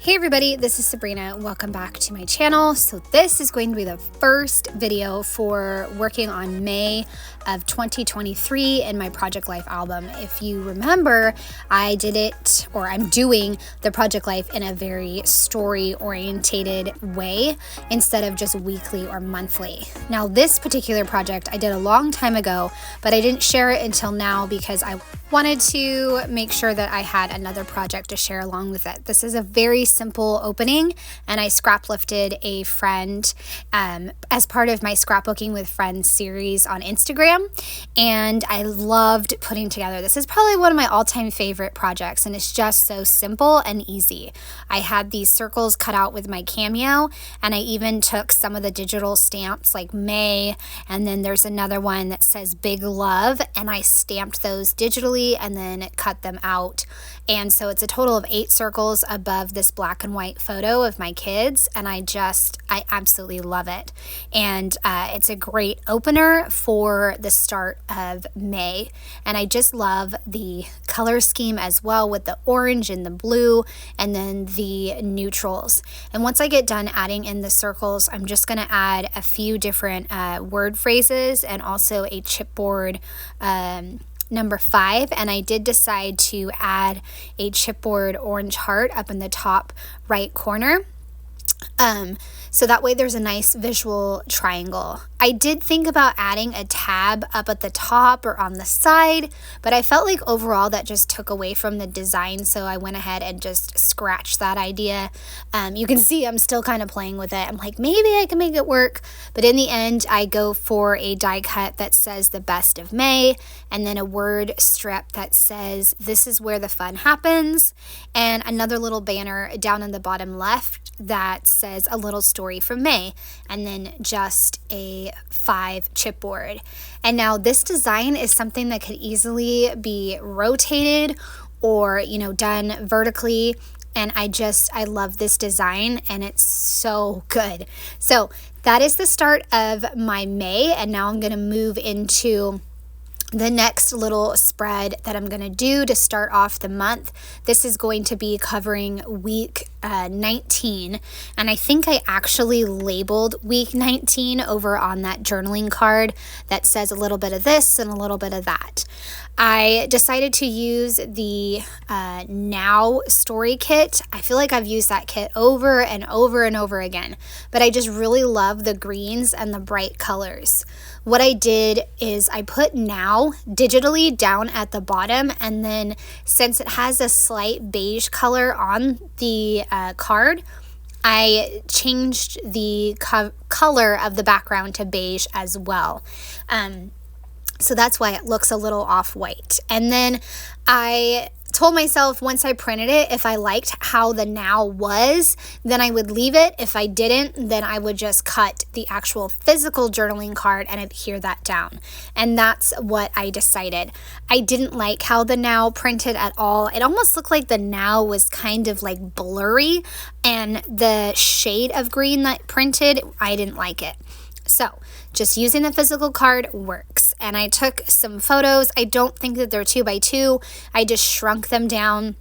Hey everybody, this is Sabrina. Welcome back to my channel. So this is going to be the first video for working on May of 2023 in my Project Life album. If you remember, I did it, or I'm doing the Project Life in a very story-orientated way instead of just weekly or monthly. Now this particular project I did a long time ago, but I didn't share it until now because I wanted to make sure that I had another project to share along with it. This is a very simple opening, and I scrap lifted a friend as part of my Scrapbooking with Friends series on Instagram, and I loved putting together. This is probably one of my all-time favorite projects, and it's just so simple and easy. I had these circles cut out with my Cameo, and I even took some of the digital stamps like May, and then there's another one that says Big Love, and I stamped those digitally and then cut them out. And so it's a total of 8 circles above this black and white photo of my kids, and I absolutely love it. And it's a great opener for the start of May, and I just love the color scheme as well with the orange and the blue and then the neutrals. And once I get done adding in the circles, I'm just going to add a few different word phrases and also a chipboard number 5, and I did decide to add a chipboard orange heart up in the top right corner. So that way there's a nice visual triangle. I did think about adding a tab up at the top or on the side, but I felt like overall that just took away from the design, so I went ahead and just scratched that idea. You can see I'm still kind of playing with it. I'm like, maybe I can make it work, but in the end I go for a die cut that says the best of May, and then a word strip that says this is where the fun happens, and another little banner down in the bottom left that says a little story from May, and then just a 5 chipboard. And now this design is something that could easily be rotated or, done vertically. And I love this design, and it's so good. So that is the start of my May, and now I'm going to move into the next little spread that I'm going to do to start off the month. This is going to be covering week 19, and I think I actually labeled week 19 over on that journaling card that says a little bit of this and a little bit of that. I decided to use the Now story kit. I feel like I've used that kit over and over and over again, but I just really love the greens and the bright colors. What I did is I put Now digitally down at the bottom, and then since it has a slight beige color on the card, I changed the color of the background to beige as well. So that's why it looks a little off-white. And then I told myself once I printed it, if I liked how the Now was, then I would leave it. If I didn't, then I would just cut the actual physical journaling card and adhere that down. And that's what I decided. I didn't like how the Now printed at all. It almost looked like the Now was kind of like blurry, and the shade of green that printed, I didn't like it. So just using the physical card works. And I took some photos. I don't think that they're 2x2. I just shrunk them down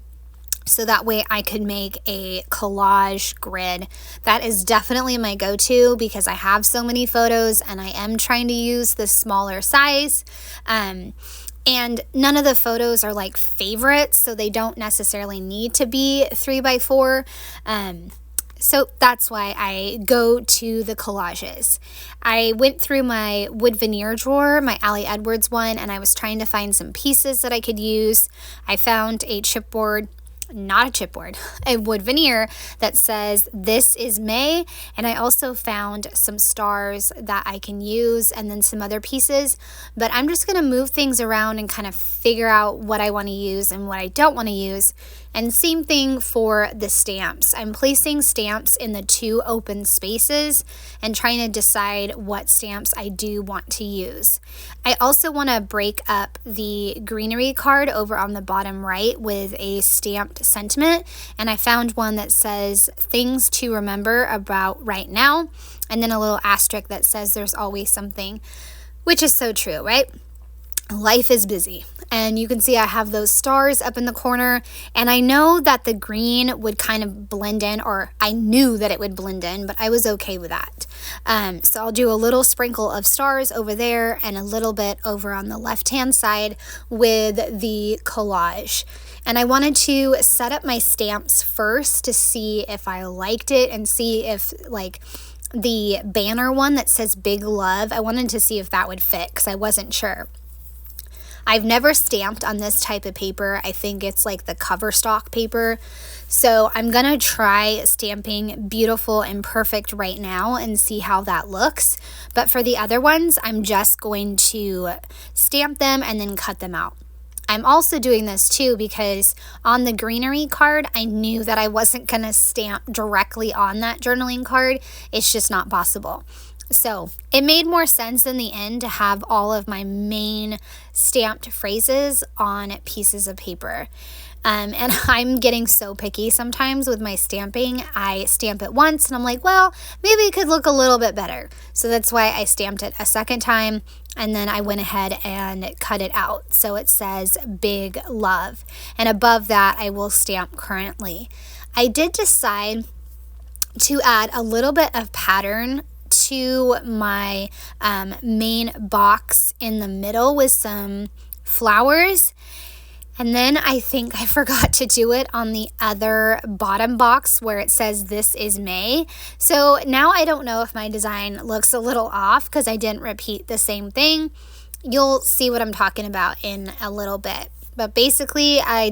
so that way I could make a collage grid. That is definitely my go-to because I have so many photos and I am trying to use the smaller size. And none of the photos are like favorites, so they don't necessarily need to be 3x4. So that's why I go to the collages. I went through my wood veneer drawer, my Allie Edwards one, and I was trying to find some pieces that I could use. I found a chipboard, not a chipboard, a wood veneer that says this is May, and I also found some stars that I can use and then some other pieces, but I'm just going to move things around and kind of figure out what I want to use and what I don't want to use. And same thing for the stamps. I'm placing stamps in the 2 open spaces and trying to decide what stamps I do want to use. I also want to break up the greenery card over on the bottom right with a stamped sentiment, and I found one that says things to remember about right now, and then a little asterisk that says there's always something, which is so true, right? life is busy. And you can see I have those stars up in the corner, and I know that the green would kind of blend in, or I knew that it would blend in, but I was okay with that. So I'll do a little sprinkle of stars over there and a little bit over on the left-hand side with the collage. And I wanted to set up my stamps first to see if I liked it and see if like the banner one that says Big Love, I wanted to see if that would fit because I wasn't sure. I've never stamped on this type of paper. I think it's like the cover stock paper. So I'm going to try stamping Beautiful and Perfect right now and see how that looks. But for the other ones, I'm just going to stamp them and then cut them out. I'm also doing this too because on the greenery card, I knew that I wasn't going to stamp directly on that journaling card. It's just not possible. So it made more sense in the end to have all of my main stamped phrases on pieces of paper. And I'm getting so picky sometimes with my stamping. I stamp it once and I'm like, well, maybe it could look a little bit better. So that's why I stamped it a second time. And then I went ahead and cut it out. So it says Big Love. And above that, I will stamp Currently. I did decide to add a little bit of pattern to my main box in the middle with some flowers. And then I think I forgot to do it on the other bottom box where it says This is May. So now I don't know if my design looks a little off because I didn't repeat the same thing. You'll see what I'm talking about in a little bit. But basically, I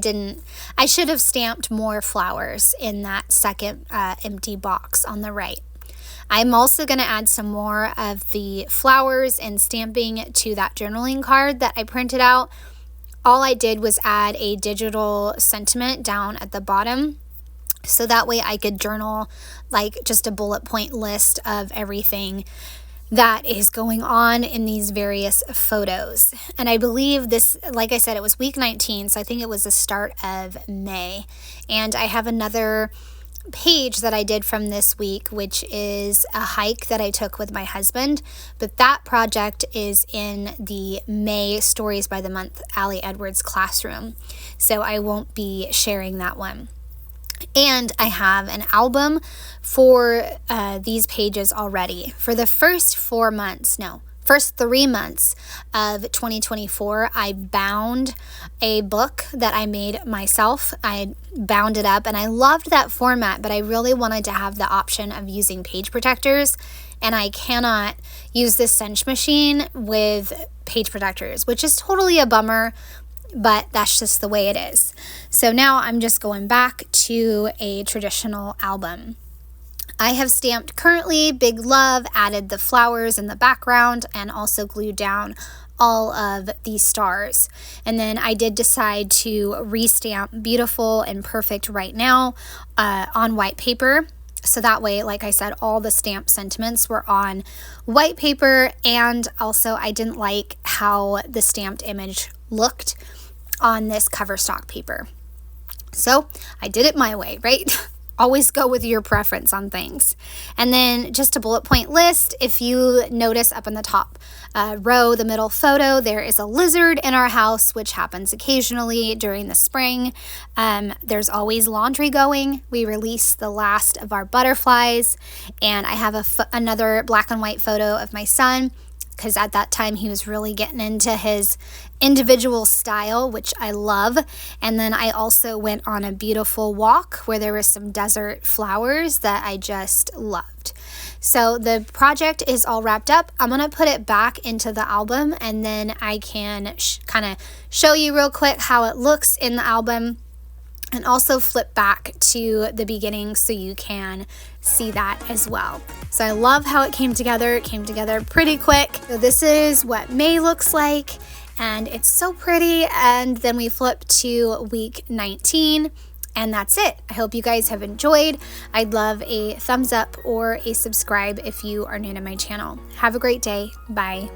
should have stamped more flowers in that second empty box on the right. I'm also going to add some more of the flowers and stamping to that journaling card that I printed out. All I did was add a digital sentiment down at the bottom. So that way I could journal like just a bullet point list of everything that is going on in these various photos. And I believe this, like I said, it was week 19. So I think it was the start of May. And I have another page that I did from this week, which is a hike that I took with my husband, but that project is in the May Stories by the Month Allie Edwards classroom, so I won't be sharing that one. And I have an album for these pages already. For the first 3 months of 2024, I bound a book that I made myself. I bound it up and I loved that format, but I really wanted to have the option of using page protectors, and I cannot use this cinch machine with page protectors, which is totally a bummer, but that's just the way it is. So now I'm just going back to a traditional album. I have stamped Currently, Big Love, added the flowers in the background, and also glued down all of these stars. And then I did decide to restamp Beautiful and Perfect right now on white paper. So that way, like I said, all the stamp sentiments were on white paper, and also I didn't like how the stamped image looked on this cover stock paper. So I did it my way, right? Always go with your preference on things. And then just a bullet point list. If you notice up in the top row, the middle photo, there is a lizard in our house, which happens occasionally during the spring. There's always laundry going. We release the last of our butterflies. And I have another black and white photo of my son, because at that time he was really getting into his individual style, which I love. And then I also went on a beautiful walk where there were some desert flowers that I just loved. So the project is all wrapped up. I'm going to put it back into the album, and then I can kind of show you real quick how it looks in the album, and also flip back to the beginning so you can see that as well. So I love how it came together. It came together pretty quick. So this is what May looks like, and it's so pretty. And then we flip to week 19, and that's it. I hope you guys have enjoyed. I'd love a thumbs up or a subscribe if you are new to my channel. Have a great day. Bye.